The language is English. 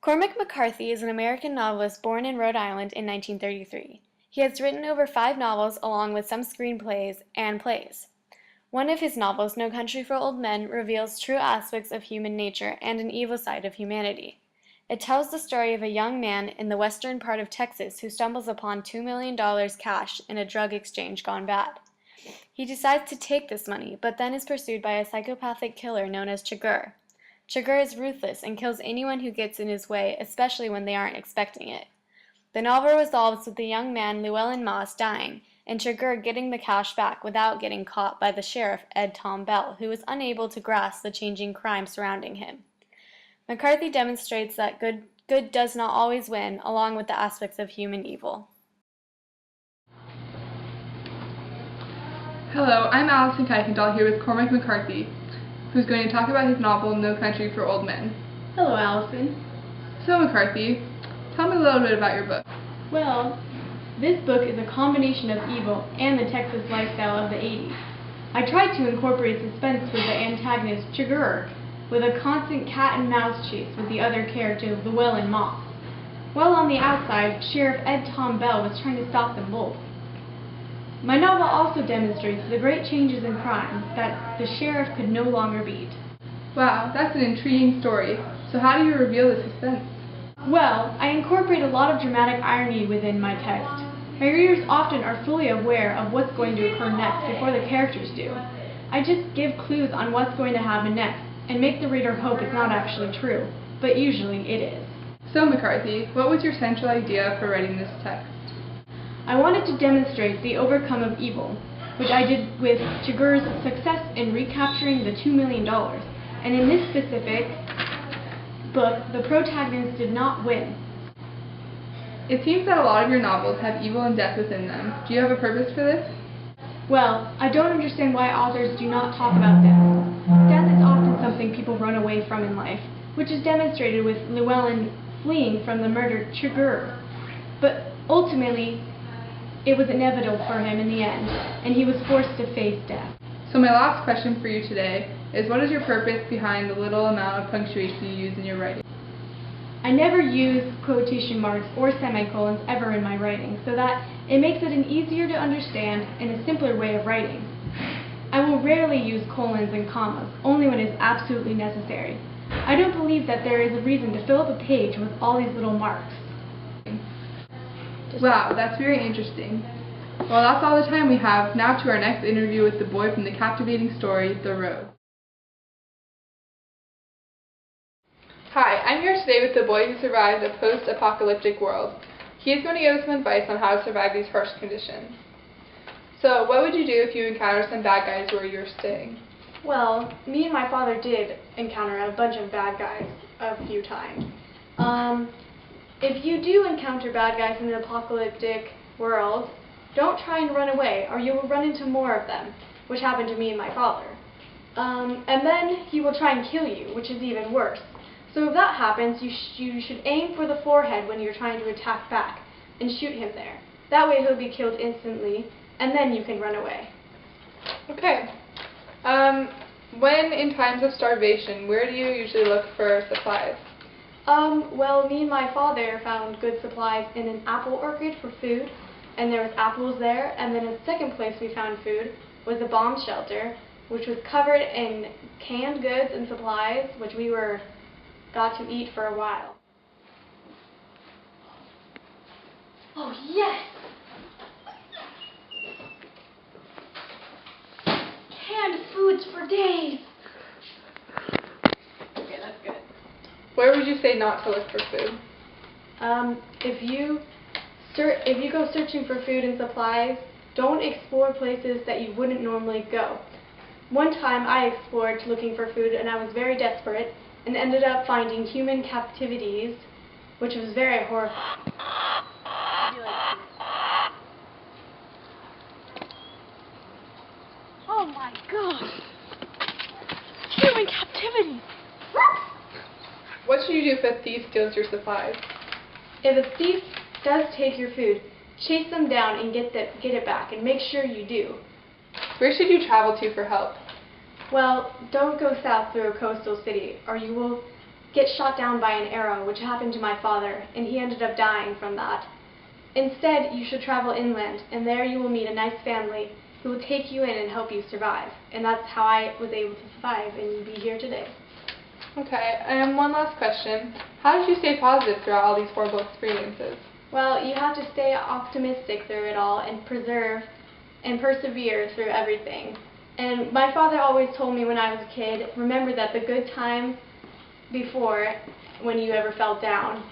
Cormac McCarthy is an American novelist born in Rhode Island in 1933. He has written over 5 novels along with some screenplays and plays. One of his novels, No Country for Old Men, reveals true aspects of human nature and an evil side of humanity. It tells the story of a young man in the western part of Texas who stumbles upon $2 million cash in a drug exchange gone bad. He decides to take this money, but then is pursued by a psychopathic killer known as Chigurh. Chigurh is ruthless and kills anyone who gets in his way, especially when they aren't expecting it. The novel resolves with the young man Llewellyn Moss dying, and Chigurh getting the cash back without getting caught by the sheriff Ed Tom Bell, who is unable to grasp the changing crime surrounding him. McCarthy demonstrates that good does not always win, along with the aspects of human evil. Hello, I'm Allison Kuykendall here with Cormac McCarthy, who's going to talk about his novel, No Country for Old Men. Hello, Allison. So, McCarthy, tell me a little bit about your book. Well, this book is a combination of evil and the Texas lifestyle of the 80s. I tried to incorporate suspense with the antagonist Chigurh, with a constant cat and mouse chase with the other character, Llewellyn Moss. While on the outside, Sheriff Ed Tom Bell was trying to stop them both. My novel also demonstrates the great changes in crime that the sheriff could no longer beat. Wow, that's an intriguing story. So how do you reveal the suspense? Well, I incorporate a lot of dramatic irony within my text. My readers often are fully aware of what's going to occur next before the characters do. I just give clues on what's going to happen next and make the reader hope it's not actually true, but usually it is. So, McCarthy, what was your central idea for writing this text? I wanted to demonstrate the overcome of evil, which I did with Chigurh's success in recapturing the $2 million. And in this specific book, the protagonist did not win. It seems that a lot of your novels have evil and death within them. Do you have a purpose for this? Well, I don't understand why authors do not talk about death. Death is often something people run away from in life, which is demonstrated with Llewellyn fleeing from the murdered Chigurh. But ultimately, it was inevitable for him in the end, and he was forced to face death. So my last question for you today is, what is your purpose behind the little amount of punctuation you use in your writing? I never use quotation marks or semicolons ever in my writing, so that it makes it an easier to understand and a simpler way of writing. I will rarely use colons and commas, only when it's absolutely necessary. I don't believe that there is a reason to fill up a page with all these little marks. Wow, that's very interesting. Well, that's all the time we have. Now to our next interview with the boy from the captivating story, The Road. Hi, I'm here today with the boy who survived a post-apocalyptic world. He is going to give us some advice on how to survive these harsh conditions. So, what would you do if you encountered some bad guys where you're staying? Well, me and my father did encounter a bunch of bad guys a few times. If you do encounter bad guys in the apocalyptic world, don't try and run away, or you will run into more of them, which happened to me and my father. And then he will try and kill you, which is even worse. So if that happens, you should aim for the forehead when you're trying to attack back, and shoot him there. That way he'll be killed instantly, and then you can run away. Okay. When in times of starvation, where do you usually look for supplies? Well, me and my father found good supplies in an apple orchard for food, and there was apples there, and then the second place we found food was a bomb shelter, which was covered in canned goods and supplies, which we got to eat for a while. Oh, yes! Canned foods for days! Okay, that's good. Where would you say not to look for food? If you go searching for food and supplies, don't explore places that you wouldn't normally go. One time I explored looking for food and I was very desperate and ended up finding human captivities, which was very horrifying. Oh my gosh! Human captivity! What should you do if a thief steals your supplies? If a thief does take your food, chase them down and get it back, and make sure you do. Where should you travel to for help? Well, don't go south through a coastal city, or you will get shot down by an arrow, which happened to my father, and he ended up dying from that. Instead, you should travel inland, and there you will meet a nice family who will take you in and help you survive. And that's how I was able to survive and be here today. Okay, and one last question. How did you stay positive throughout all these horrible experiences? Well, you have to stay optimistic through it all and persevere through everything. And my father always told me when I was a kid, remember that the good times before, when you ever felt down,